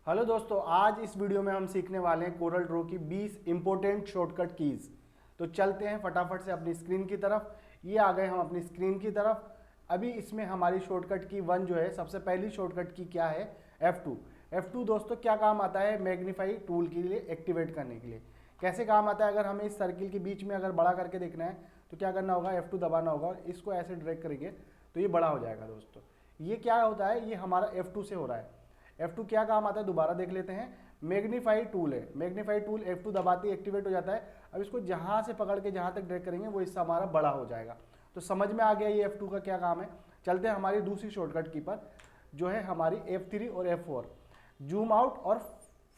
Hello दोस्तों, आज इस वीडियो में हम सीखने वाले हैं कोरल ड्रॉ की 20 इंपॉर्टेंट शॉर्टकट कीज़। तो चलते हैं फटाफट से अपनी स्क्रीन की तरफ। ये आ गए हम अपनी स्क्रीन की तरफ। अभी इसमें हमारी शॉर्टकट की 1 जो है, सबसे पहली शॉर्टकट की क्या है, F2। F2 दोस्तों क्या काम आता है, मैग्नीफाई टूल के लिए एक्टिवेट करने के लिए। कैसे काम आता है, अगर हमें इस सर्किल के बीच में अगर बड़ा करके देखना है तो क्या करना होगा, F2 दबाना होगा और इसको ऐसे ड्रैग करेंगे तो ये बड़ा हो जाएगा। दोस्तों ये क्या होता है, ये हमारा F2 से हो रहा है। F2 क्या काम आता है, दोबारा देख लेते हैं। मैग्नीफाई टूल है, मैग्नीफाई टूल F2 दबाते ही एक्टिवेट हो जाता है। अब इसको जहां से पकड़ के जहां तक ड्रैग करेंगे वो इससे हमारा बड़ा हो जाएगा। तो समझ में आ गया ये F2 का क्या काम है। चलते हैं हमारी दूसरी शॉर्टकट की पर, जो है हमारी F3 और F4, जूम आउट और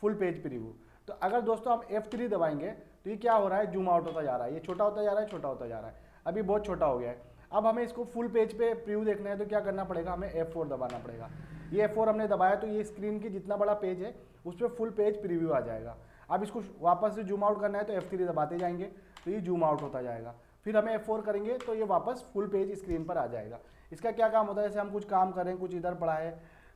फुल पेज प्रीव्यू। तो अगर दोस्तों हम F3 दबाएंगे तो ये क्या हो रहा है, जूम आउट होता जा रहा है, ये छोटा होता जा रहा है, छोटा होता जा रहा है, अभी बहुत छोटा हो गया है। अब हमें इसको फुल पेज पे प्रीव्यू देखना है तो क्या करना पड़ेगा, हमें F4 दबाना पड़ेगा। ये F4 हमने दबाया तो ये स्क्रीन की जितना बड़ा पेज है उस पर फुल पेज प्रीव्यू आ जाएगा। अब इसको वापस से जूम आउट करना है तो F3 दबाते जाएंगे तो ये जूम आउट होता जाएगा। फिर हमें F4 करेंगे तो ये वापस फुल पेज स्क्रीन पर आ जाएगा। इसका क्या काम होता है, जैसे हम कुछ काम कर रहे हैं, कुछ इधर पड़ा है,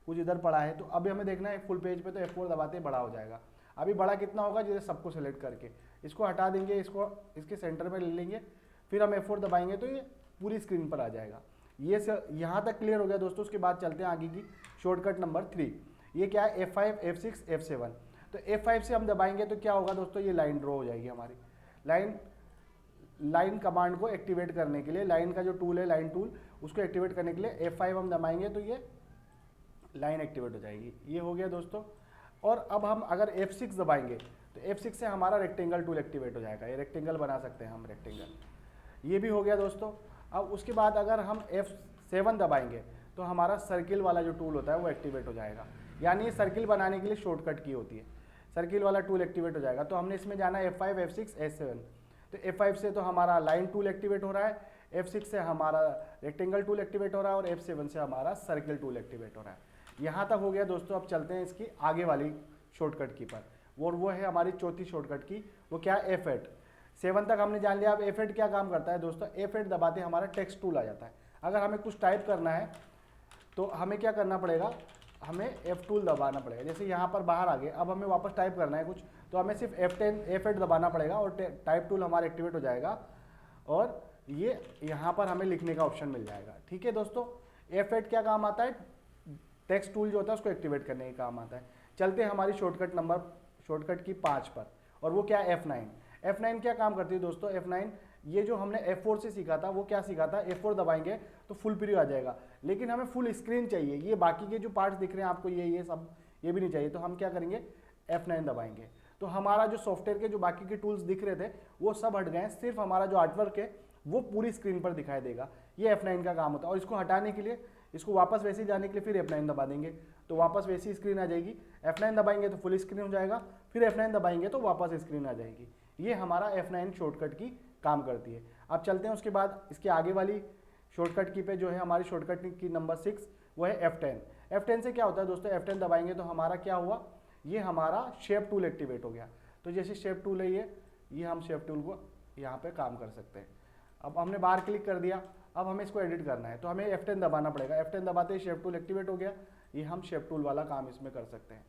कुछ इधर पड़ा है, तो अभी हमें देखना है फुल पेज पे, तो F4 दबाते बड़ा हो जाएगा। अभी बड़ा कितना होगा, जैसे सबको सेलेक्ट करके इसको हटा देंगे, इसको इसके सेंटर में ले लेंगे, फिर हम F4 दबाएंगे तो ये पूरी स्क्रीन पर आ जाएगा। ये यहाँ तक क्लियर हो गया दोस्तों। उसके बाद चलते हैं आगे की शॉर्टकट नंबर 3। ये क्या है, F5, F6, F7। तो F5 से हम दबाएंगे तो क्या होगा दोस्तों, ये लाइन ड्रॉ हो जाएगी हमारी। लाइन कमांड को एक्टिवेट करने के लिए, लाइन का जो टूल है, लाइन टूल, उसको एक्टिवेट करने के लिए F5 हम दबाएंगे तो ये लाइन एक्टिवेट हो जाएगी। ये हो गया दोस्तों। और अब हम अगर F6 दबाएंगे तो F6 से हमारा रेक्टेंगल टूल एक्टिवेट हो जाएगा। ये रेक्टेंगल बना सकते हैं हम, रेक्टेंगल। ये भी हो गया दोस्तों। अब उसके बाद अगर हम F7 दबाएंगे तो हमारा सर्किल वाला जो टूल होता है वो एक्टिवेट हो जाएगा। यानी ये सर्किल बनाने के लिए शॉर्टकट की होती है, सर्किल वाला टूल एक्टिवेट हो जाएगा। तो हमने इसमें जाना है F5, F6, S7। तो F5 से तो हमारा लाइन टूल एक्टिवेट हो रहा है, F6 से हमारा रेक्टेंगल टूल एक्टिवेट हो रहा है और F7 से हमारा सर्किल टूल एक्टिवेट हो रहा है। यहाँ तक हो गया दोस्तों। अब चलते हैं इसकी आगे वाली शॉर्टकट की पर, वो है हमारी चौथी शॉर्टकट की। वो क्या है, F8। 7 तक हमने जान लिया। अब F8 क्या काम करता है दोस्तों, F8 दबाते हमारा टेक्स्ट टूल आ जाता है। अगर हमें कुछ टाइप करना है तो हमें क्या करना पड़ेगा, हमें F2 दबाना पड़ेगा। जैसे यहाँ पर बाहर आ गए, अब हमें वापस टाइप करना है कुछ, तो हमें सिर्फ F8 दबाना पड़ेगा और टाइप टूल हमारा एक्टिवेट हो जाएगा और ये यहाँ पर हमें लिखने का ऑप्शन मिल जाएगा। ठीक है दोस्तों, F8 क्या काम आता है, टेक्स्ट टूल जो होता है उसको एक्टिवेट करने का काम आता है। चलते हैं हमारी शॉर्टकट की 5 पर, और वो क्या है, F9। F9 क्या काम करती है दोस्तों, F9 ये जो हमने F4 से सीखा था वो क्या सीखा था, F4 दबाएंगे तो फुल प्रीव्यू आ जाएगा, लेकिन हमें फुल स्क्रीन चाहिए। ये बाकी के जो पार्ट्स दिख रहे हैं आपको, ये सब ये भी नहीं चाहिए, तो हम क्या करेंगे, F9 दबाएंगे तो हमारा जो सॉफ्टवेयर के जो बाकी के टूल्स दिख रहे थे वो सब हट गए, सिर्फ हमारा जो आर्टवर्क है वो पूरी स्क्रीन पर दिखाई देगा। ये F9 का काम होता है। और इसको हटाने के लिए, इसको वापस वैसे ही जाने के लिए फिर F9 दबा देंगे तो वापस वैसी स्क्रीन आ जाएगी। F9 दबाएंगे तो फुल स्क्रीन हो जाएगा, फिर F9 दबाएंगे तो वापस स्क्रीन आ जाएगी। ये हमारा F9 शॉर्टकट की काम करती है। अब चलते हैं उसके बाद इसके आगे वाली शॉर्टकट की पे, जो है हमारी शॉर्टकट की नंबर 6, वो है F10। F10 से क्या होता है दोस्तों, F10 दबाएंगे तो हमारा क्या हुआ, ये हमारा शेप टूल एक्टिवेट हो गया। तो जैसे शेप टूल है ये हम शेप टूल को यहाँ पे काम कर सकते हैं। अब हमने बाहर क्लिक कर दिया, अब हमें इसको एडिट करना है तो हमें F10 दबाना पड़ेगा। F10 दबाते ही शेप टूल एक्टिवेट हो गया। ये हम शेप टूल वाला काम इसमें कर सकते हैं।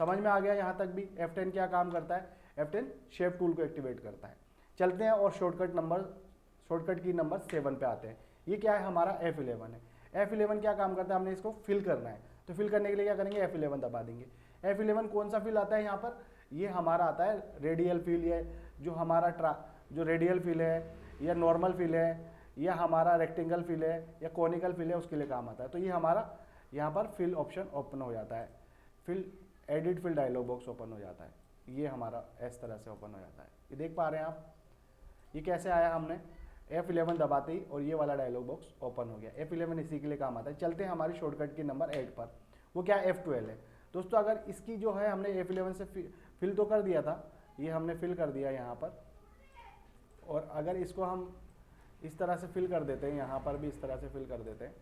समझ में आ गया यहाँ तक भी F10 क्या काम करता है, F10 शेप टूल को एक्टिवेट करता है। चलते हैं और शॉर्टकट की नंबर 7 पे आते हैं। ये क्या है, हमारा F11 है। F11 क्या काम करता है, हमने इसको फिल करना है तो फिल करने के लिए क्या करेंगे, F11 दबा देंगे। F11 कौन सा फिल आता है यहाँ पर, ये हमारा आता है रेडियल फिल, है जो हमारा जो रेडियल फिल है या नॉर्मल फिल है या हमारा रेक्टेंगल फिल है या कॉनिकल फिल है, उसके लिए काम आता है। तो ये हमारा यहाँ पर फिल ऑप्शन ओपन हो जाता है, edit fill dialog box open हो जाता है। ये हमारा इस तरह से ओपन हो जाता है। ये देख पा रहे हैं आप, ये कैसे आया, हमने F11 दबाते ही और ये वाला डायलॉग बॉक्स ओपन हो गया। F11 इसी के लिए काम आता है। चलते हैं हमारी शॉर्टकट की नंबर 8 पर, वो क्या F12 है दोस्तों। अगर इसकी जो है हमने F11 से फिल तो कर दिया था, ये हमने फिल कर दिया यहाँ पर, और अगर इसको हम इस तरह से फिल कर देते हैं, यहाँ पर भी इस तरह से फिल कर देते हैं,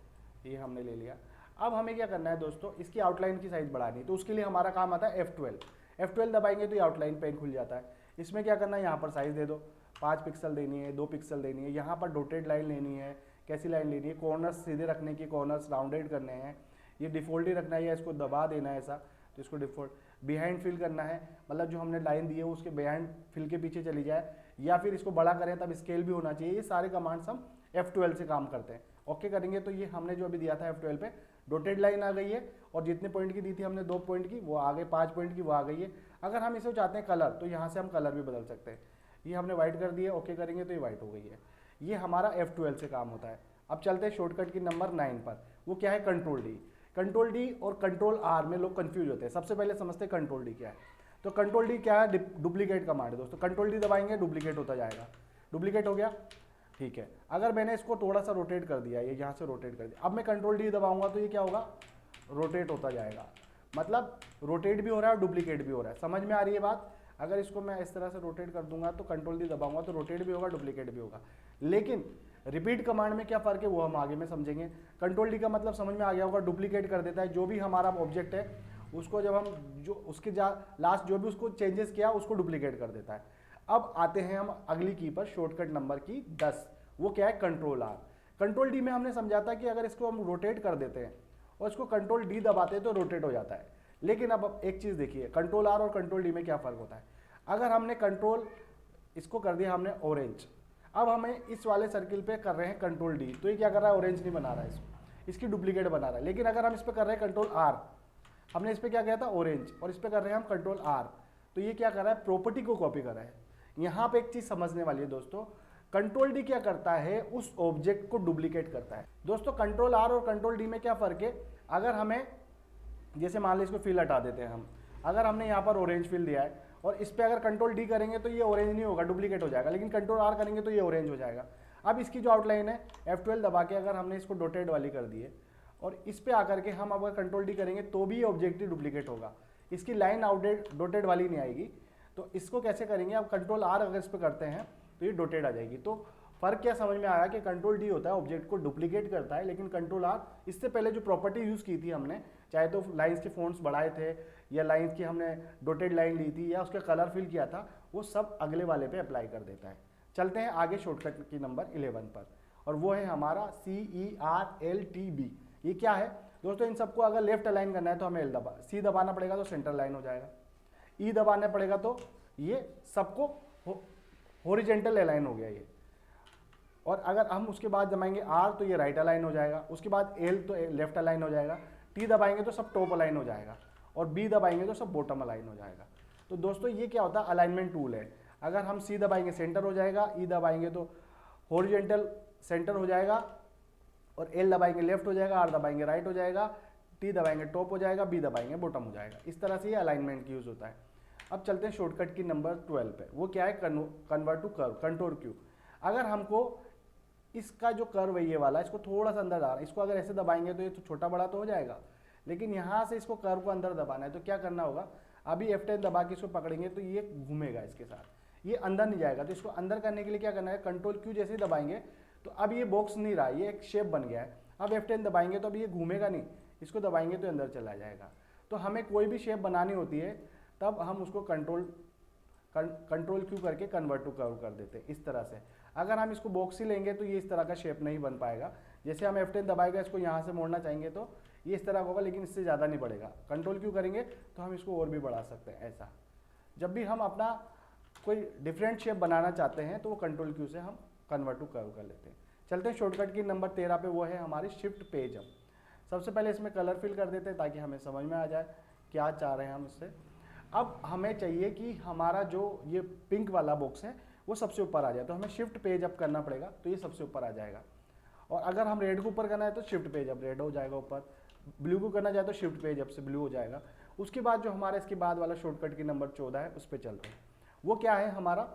ये हमने ले लिया। अब हमें क्या करना है दोस्तों, इसकी आउटलाइन की साइज बढ़ानी, तो उसके लिए हमारा काम आता है F12 दबाएंगे तो ये आउटलाइन पेन खुल जाता है। इसमें क्या करना है, यहाँ पर साइज दे दो, 5 पिक्सल देनी है, 2 पिक्सल देनी है, यहाँ पर डॉटेड लाइन लेनी है, कैसी लाइन लेनी है, कॉर्नर्स सीधे रखने की, कॉर्नर्स राउंडेड करने हैं, ये डिफॉल्ट ही रखना है या इसको दबा देना है ऐसा। तो इसको डिफॉल्ट बिहाइंड फिल करना है, मतलब जो हमने लाइन दी है उसके बिहाइंड फिल के पीछे चली जाए, या फिर इसको बड़ा करें तब स्केल भी होना चाहिए। ये सारे कमांड्स हम F12 से काम करते हैं। ओके करेंगे तो ये हमने जो अभी दिया था F12 पे डॉटेड लाइन आ गई है, और जितने पॉइंट की दी थी हमने 2 पॉइंट की वो आ गए, 5 पॉइंट की वो आ गई है। अगर हम इसे चाहते हैं कलर, तो यहाँ से हम कलर भी बदल सकते हैं। ये हमने व्हाइट कर दिया, ओके करेंगे तो ये व्हाइट हो गई है। ये हमारा F12 से काम होता है। अब चलते हैं शॉर्टकट की नंबर 9 पर, वो क्या है कंट्रोल डी। कंट्रोल डी और कंट्रोल आर में लोग कंफ्यूज होते हैं। सबसे पहले समझते हैं कंट्रोल डी क्या है। तो कंट्रोल डी क्या है, डुप्लीकेट कमांड है दोस्तों। कंट्रोल डी दबाएंगे डुप्लीकेट होता जाएगा, डुप्लीकेट हो गया, ठीक है। अगर मैंने इसको थोड़ा सा रोटेट कर दिया, ये यहाँ से रोटेट कर दिया, अब मैं कंट्रोल डी दबाऊंगा तो ये क्या होगा, रोटेट होता जाएगा। मतलब रोटेट भी हो रहा है और डुप्लीकेट भी हो रहा है। समझ में आ रही है बात। अगर इसको मैं इस तरह से रोटेट कर दूंगा तो कंट्रोल डी दबाऊंगा तो रोटेट भी होगा, डुप्लीकेट भी होगा। लेकिन रिपीट कमांड में क्या फ़र्क है वो हम आगे में समझेंगे। कंट्रोल डी का मतलब समझ में आ गया होगा, डुप्लीकेट कर देता है। जो भी हमारा ऑब्जेक्ट है उसको जब हम जो उसके लास्ट जो भी उसको चेंजेस किया उसको डुप्लीकेट कर देता है। अब आते हैं हम अगली की पर, शॉर्टकट नंबर की 10, वो क्या है कंट्रोल आर। कंट्रोल डी में हमने समझा था कि अगर इसको हम रोटेट कर देते हैं और इसको कंट्रोल डी दबाते हैं तो रोटेट हो जाता है। लेकिन अब एक चीज़ देखिए, कंट्रोल आर और कंट्रोल डी में क्या फ़र्क होता है। अगर हमने कंट्रोल इसको कर दिया हमने ऑरेंज, अब हमें इस वाले सर्किल पे कर रहे हैं कंट्रोल डी, तो ये क्या कर रहा है, ऑरेंज नहीं बना रहा है, इसकी डुप्लीकेट बना रहा है। लेकिन अगर हम इस पर कर रहे हैं कंट्रोल आर, हमने इस पर क्या किया था ऑरेंज, और इस पर कर रहे हैं हम कंट्रोल आर, तो ये क्या कर रहा है, प्रॉपर्टी को कॉपी कर रहा है। यहाँ पे एक चीज़ समझने वाली है दोस्तों, कंट्रोल डी क्या करता है, उस ऑब्जेक्ट को डुप्लीकेट करता है। दोस्तों कंट्रोल आर और कंट्रोल डी में क्या फ़र्क है। अगर हमें जैसे मान लीजिए इसको फिल हटा देते हैं हम, अगर हमने यहाँ पर ऑरेंज फिल दिया है और इस पर अगर कंट्रोल डी करेंगे तो ये ऑरेंज नहीं होगा, डुप्लीकेट हो जाएगा। लेकिन कंट्रोल आर करेंगे तो ये ऑरेंज हो जाएगा। अब इसकी जो आउटलाइन है F12 दबा के अगर हमने इसको डॉटेड वाली कर दी है और इस पे आकर के हम अगर कंट्रोल डी करेंगे तो भी ये ऑब्जेक्ट ही डुप्लीकेट होगा, इसकी लाइन डॉटेड वाली नहीं आएगी। तो इसको कैसे करेंगे, अब कंट्रोल आर अगर इस पर करते हैं तो ये डॉटेड आ जाएगी। तो फर्क क्या समझ में आया कि कंट्रोल डी होता है ऑब्जेक्ट को डुप्लीकेट करता है, लेकिन कंट्रोल आर इससे पहले जो प्रॉपर्टी यूज़ की थी हमने, चाहे तो लाइंस के फ़ॉन्ट्स बढ़ाए थे या लाइंस की हमने डॉटेड लाइन ली थी या उसका कलर फिल किया था, वो सब अगले वाले पे अप्लाई कर देता है। चलते हैं आगे शॉर्टकट की नंबर 11 पर, और वो है हमारा CERLTB। ये क्या है दोस्तों, इन सबको अगर लेफ्ट अलाइन करना है तो हमें C दबाना पड़ेगा तो सेंटर लाइन हो जाएगा, E दबाना पड़ेगा तो ये सबको हॉरिजेंटल अलाइन हो गया ये। और अगर हम उसके बाद दबाएंगे R तो ये राइट अलाइन हो जाएगा, उसके बाद L तो लेफ्ट अलाइन हो जाएगा, T दबाएंगे तो सब टॉप अलाइन हो जाएगा, और B दबाएंगे तो सब बॉटम अलाइन हो जाएगा। तो दोस्तों ये क्या होता है, अलाइनमेंट टूल है। अगर हम C दबाएंगे सेंटर हो जाएगा, E दबाएंगे तो हॉरिजेंटल सेंटर हो जाएगा, और L दबाएंगे लेफ्ट हो जाएगा, R दबाएंगे राइट हो जाएगा, T दबाएंगे टॉप हो जाएगा, B दबाएंगे बॉटम हो जाएगा। इस तरह से ये अलाइनमेंट की यूज़ होता है। अब चलते हैं शॉर्टकट की नंबर 12 पे, वो क्या है convert to curve, contour Q. अगर हमको इसका जो कर्व है ये वाला, इसको थोड़ा सा अंदर डालना, इसको अगर ऐसे दबाएंगे तो ये तो छोटा बड़ा तो हो जाएगा, लेकिन यहाँ से इसको कर्व को अंदर दबाना है तो क्या करना होगा, अभी F10 दबा के इसको पकड़ेंगे तो ये घूमेगा इसके साथ, ये अंदर नहीं जाएगा। तो इसको अंदर करने के लिए क्या करना है, कंट्रोल क्यू जैसे ही दबाएंगे तो अब ये बॉक्स नहीं रहा, ये एक शेप बन गया है। अब F10 दबाएंगे तो अब ये घूमेगा नहीं, इसको दबाएंगे तो अंदर चला जाएगा। तो हमें कोई भी शेप बनानी होती है तब हम उसको कंट्रोल क्यू करके कन्वर्ट टू कर्व कर देते हैं इस तरह से। अगर हम इसको बॉक्स ही लेंगे तो ये इस तरह का शेप नहीं बन पाएगा। जैसे हम F10 दबाएगा, इसको यहाँ से मोड़ना चाहेंगे तो ये इस तरह का होगा, लेकिन इससे ज़्यादा नहीं बढ़ेगा। कंट्रोल क्यू करेंगे तो हम इसको और भी बढ़ा सकते हैं। ऐसा जब भी हम अपना कोई डिफरेंट शेप बनाना चाहते हैं तो वो कंट्रोल क्यू से हम कन्वर्ट टू कर्व कर लेते हैं। चलते हैं शॉर्टकट की नंबर 13 पे, वो है हमारी शिफ्ट पेज। अब सबसे पहले इसमें कलर फिल कर देते हैं ताकि हमें समझ में आ जाए क्या चाह रहे हैं हम इससे। अब हमें चाहिए कि हमारा जो ये पिंक वाला बॉक्स है वो सबसे ऊपर आ जाए, तो हमें शिफ्ट पेज अप करना पड़ेगा, तो ये सबसे ऊपर आ जाएगा। और अगर हम रेड को ऊपर करना है तो शिफ्ट पेज अप रेड हो जाएगा ऊपर, ब्लू को करना चाहे तो शिफ्ट पेज अप से ब्लू हो जाएगा। उसके बाद जो हमारा इसके बाद वाला शॉर्टकट की नंबर 14 है उस पर चलते हैं। वो क्या है हमारा,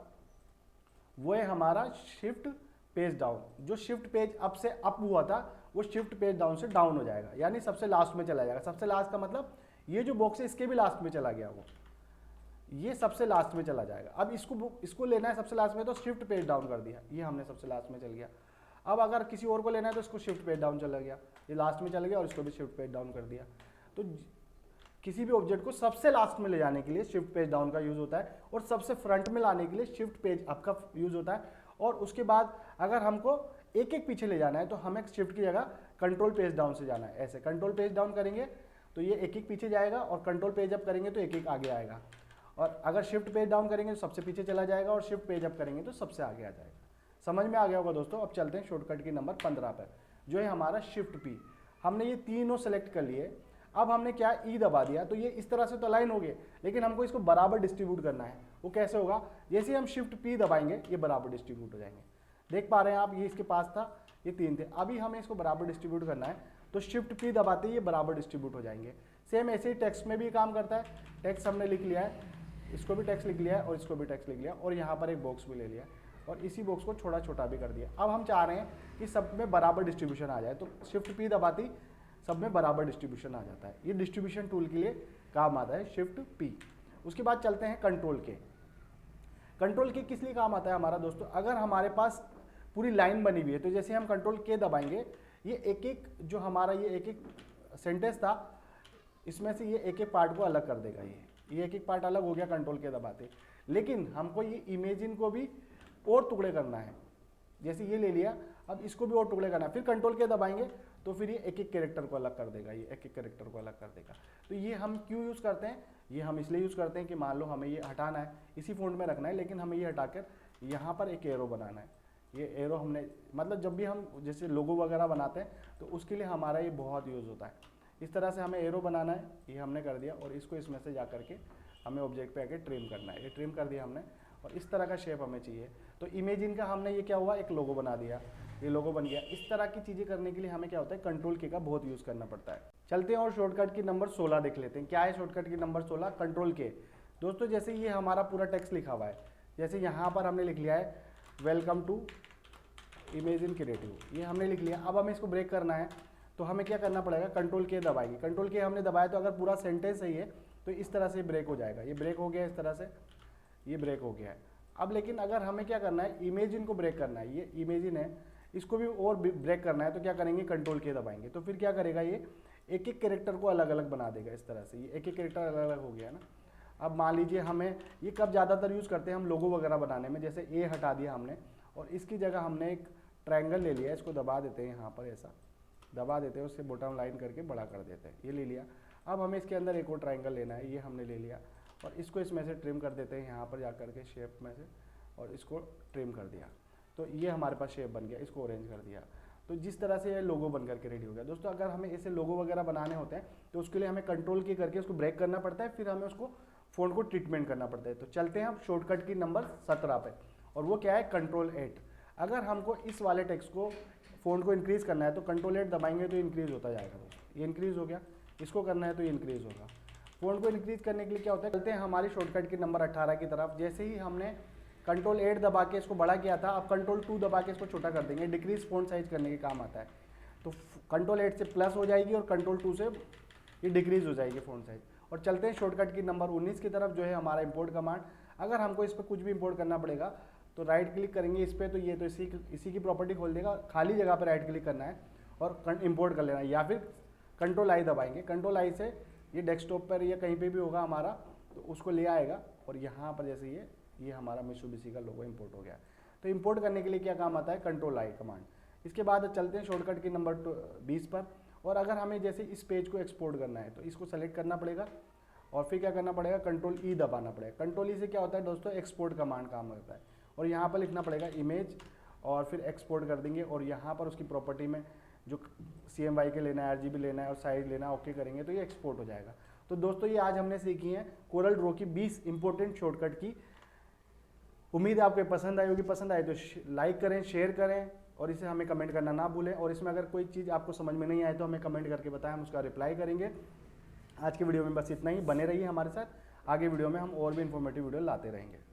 वो है हमारा शिफ्ट पेज डाउन। जो शिफ्ट पेज अप से अप हुआ था वो शिफ्ट पेज डाउन से डाउन हो जाएगा, यानी सबसे लास्ट में चला जाएगा। सबसे लास्ट का मतलब ये जो बॉक्स है इसके भी लास्ट में चला गया, वो ये सबसे लास्ट में चला जाएगा। अब इसको लेना है सबसे लास्ट में तो शिफ्ट पेज डाउन कर दिया, ये हमने सबसे लास्ट में चल गया। अब अगर किसी और को लेना है तो इसको शिफ्ट पेज डाउन चला गया, ये लास्ट में चल गया, और इसको भी शिफ्ट पेज डाउन कर दिया। तो किसी भी ऑब्जेक्ट को सबसे लास्ट में ले जाने के लिए शिफ्ट पेज डाउन का यूज़ होता है, और सबसे फ्रंट में लाने के लिए शिफ्ट पेज अप का यूज़ होता है। और उसके बाद अगर हमको एक एक पीछे ले जाना है तो हमें शिफ्ट की जगह कंट्रोल पेज डाउन से जाना है। ऐसे कंट्रोल पेज डाउन करेंगे तो ये एक एक पीछे जाएगा, और कंट्रोल पेज अप करेंगे तो एक एक आगे आएगा, और अगर शिफ्ट पेज डाउन करेंगे तो सबसे पीछे चला जाएगा, और शिफ्ट पेज अप करेंगे तो सबसे आगे आ जाएगा। समझ में आ गया होगा दोस्तों। अब चलते हैं शॉर्टकट की नंबर 15 पर, जो है हमारा शिफ्ट पी। हमने ये तीनों सेलेक्ट कर लिए। अब हमने क्या ई दबा दिया, तो ये इस तरह से तो अलाइन हो गए, लेकिन हमको इसको बराबर डिस्ट्रीब्यूट करना है। वो कैसे होगा, जैसे हम शिफ्ट पी दबाएंगे ये बराबर डिस्ट्रीब्यूट हो जाएंगे। देख पा रहे हैं आप, ये इसके पास था, ये 3 थे, अभी हमें इसको बराबर डिस्ट्रीब्यूट करना है, तो शिफ्ट पी दबाते ही ये बराबर डिस्ट्रीब्यूट हो जाएंगे। सेम ऐसे ही टेक्स्ट में भी काम करता है। टेक्स्ट हमने लिख लिया है, इसको भी टेक्स्ट लिख लिया है और इसको भी टेक्स्ट लिख लिया, और यहाँ पर एक बॉक्स भी ले लिया और इसी बॉक्स को छोटा छोटा भी कर दिया। अब हम चाह रहे हैं कि सब में बराबर डिस्ट्रीब्यूशन आ जाए, तो शिफ्ट पी दबाती सब में बराबर डिस्ट्रीब्यूशन आ जाता है। ये डिस्ट्रीब्यूशन टूल के लिए काम आता है शिफ्ट पी। उसके बाद चलते हैं कंट्रोल के। कंट्रोल के किस लिए काम आता है हमारा दोस्तों, अगर हमारे पास पूरी लाइन बनी हुई है, तो जैसे हम कंट्रोल के दबाएंगे, ये एक एक जो हमारा ये एक एक सेंटेंस था, इसमें से ये एक एक पार्ट को अलग कर देगा। ये एक एक पार्ट अलग हो गया कंट्रोल के दबाते। लेकिन हमको ये इमेजिन को भी और टुकड़े करना है, जैसे ये ले लिया, अब इसको भी और टुकड़े करना है, फिर कंट्रोल के दबाएंगे तो फिर ये एक एक कैरेक्टर को अलग कर देगा, ये एक एक कैरेक्टर को अलग कर देगा। तो ये हम क्यों यूज़ करते हैं, ये हम इसलिए यूज़ करते हैं कि मान लो हमें ये हटाना है, इसी फॉन्ट में रखना है, लेकिन हमें ये हटाकर यहाँ पर एक एरो बनाना है। ये एरो हमने मतलब जब भी हम जैसे लोगो वगैरह बनाते हैं तो उसके लिए हमारा ये बहुत यूज़ होता है। इस तरह से हमें एरो बनाना है, ये हमने कर दिया, और इसको इसमें से जा करके हमें ऑब्जेक्ट पे आके ट्रिम करना है। ये ट्रिम कर दिया हमने, और इस तरह का शेप हमें चाहिए। तो इमेजिन का हमने ये क्या हुआ, एक लोगो बना दिया, ये लोगो बन गया। इस तरह की चीज़ें करने के लिए हमें क्या होता है, कंट्रोल की का बहुत यूज़ करना पड़ता है। चलते हैं और शॉर्टकट की नंबर 16 देख लेते हैं। क्या है शॉर्टकट की नंबर 16, कंट्रोल के। दोस्तों जैसे ये हमारा पूरा टेक्स्ट लिखा हुआ है, जैसे यहाँ पर हमने लिख लिया है वेलकम टू इमेजिन क्रिएटिव, ये हमने लिख लिया। अब हमें इसको ब्रेक करना है, तो हमें क्या करना पड़ेगा, कंट्रोल के दबाएंगे। कंट्रोल के हमने दबाया तो अगर पूरा सेंटेंस सही है तो इस तरह से ब्रेक हो जाएगा। ये ब्रेक हो गया, इस तरह से ये ब्रेक हो गया है। अब लेकिन अगर हमें क्या करना है, इमेजिन को ब्रेक करना है, ये इमेजिन है, इसको भी और ब्रेक करना है, तो क्या करेंगे, कंट्रोल के दबाएंगे। तो फिर क्या करेगा, ये एक एक कैरेक्टर को अलग अलग बना देगा। इस तरह से ये एक एक कैरेक्टर अलग अलग हो गया ना। अब मान लीजिए हमें ये कब ज़्यादातर यूज़ करते हैं हम लोगो वगैरह बनाने में, जैसे ए हटा दिया हमने और इसकी जगह हमने एक ट्रायंगल ले लिया, इसको दबा देते हैं, यहाँ पर ऐसा दबा देते हैं, उससे बॉटम लाइन करके बड़ा कर देते हैं, ये ले लिया। अब हमें इसके अंदर एक और ट्रायंगल लेना है, ये हमने ले लिया, और इसको इसमें से ट्रिम कर देते हैं यहाँ पर जा करके शेप में से, और इसको ट्रिम कर दिया, तो ये हमारे पास शेप बन गया। इसको ऑरेंज कर दिया, तो जिस तरह से ये लोगो बन करके रेडी हो गया। दोस्तों अगर हमें ऐसे लोगो वगैरह बनाने होते हैं तो उसके लिए हमें कंट्रोल की करके उसको ब्रेक करना पड़ता है, फिर हमें उसको फ़ॉन्ट को ट्रीटमेंट करना पड़ता है। तो चलते हैं हम शॉर्टकट की नंबर 17 पे, और वो क्या है, कंट्रोल 8। अगर हमको इस वाले टेक्स्ट को फ़ॉन्ट को इंक्रीज़ करना है तो कंट्रोल 8 दबाएंगे तो इंक्रीज़ होता जाएगा। ये इंक्रीज़ हो गया, इसको करना है तो ये इंक्रीज़ होगा। फ़ॉन्ट को इंक्रीज़ करने के लिए क्या होता है, चलते हैं हमारी शॉर्टकट की नंबर 18 की तरफ। जैसे ही हमने कंट्रोल 8 दबा के इसको बड़ा किया था, अब कंट्रोल 2 दबा के इसको छोटा कर देंगे। डिक्रीज फ़ॉन्ट साइज करने के काम आता है। तो कंट्रोल 8 से प्लस हो जाएगी और कंट्रोल 2 से ये डिक्रीज हो जाएगी फ़ॉन्ट साइज। और चलते हैं शॉर्टकट की नंबर 19 की तरफ, जो है हमारा इंपोर्ट कमांड। अगर हमको इस पर कुछ भी इंपोर्ट करना पड़ेगा तो राइट क्लिक करेंगे इस पर, तो ये तो इसी की प्रॉपर्टी खोल देगा। खाली जगह पर राइट क्लिक करना है और इंपोर्ट कर लेना है, या फिर कंट्रोल आई दबाएंगे। कंट्रोल आई से ये डेस्कटॉप पर या कहीं पे भी होगा हमारा, तो उसको ले आएगा, और यहाँ पर जैसे ये हमारा मित्सुबिशी का लोगो इंपोर्ट हो गया। तो इंपोर्ट करने के लिए क्या काम आता है, कंट्रोल आई कमांड। इसके बाद चलते हैं शॉर्टकट की नंबर 20 पर। और अगर हमें जैसे इस पेज को एक्सपोर्ट करना है तो इसको सेलेक्ट करना पड़ेगा, और फिर क्या करना पड़ेगा, कंट्रोल ई दबाना पड़ेगा। कंट्रोल ई से क्या होता है दोस्तों, एक्सपोर्ट कमांड काम करता है। और यहाँ पर लिखना पड़ेगा इमेज, और फिर एक्सपोर्ट कर देंगे, और यहाँ पर उसकी प्रॉपर्टी में जो CMY के लेना है, RGB लेना है और साइज लेना है, ओके करेंगे तो ये एक्सपोर्ट हो जाएगा। तो दोस्तों ये आज हमने सीखी है कोरल ड्रॉ की 20 इंपॉर्टेंट शॉर्टकट की। उम्मीद है आपको पसंद आई होगी। पसंद आए तो लाइक करें, शेयर करें, और इसे हमें कमेंट करना ना भूलें। और इसमें अगर कोई चीज़ आपको समझ में नहीं आए तो हमें कमेंट करके बताएं, हम उसका रिप्लाई करेंगे। आज की वीडियो में बस इतना ही। बने रहिए हमारे साथ, आगे वीडियो में हम और भी इंफॉर्मेटिव वीडियो लाते रहेंगे।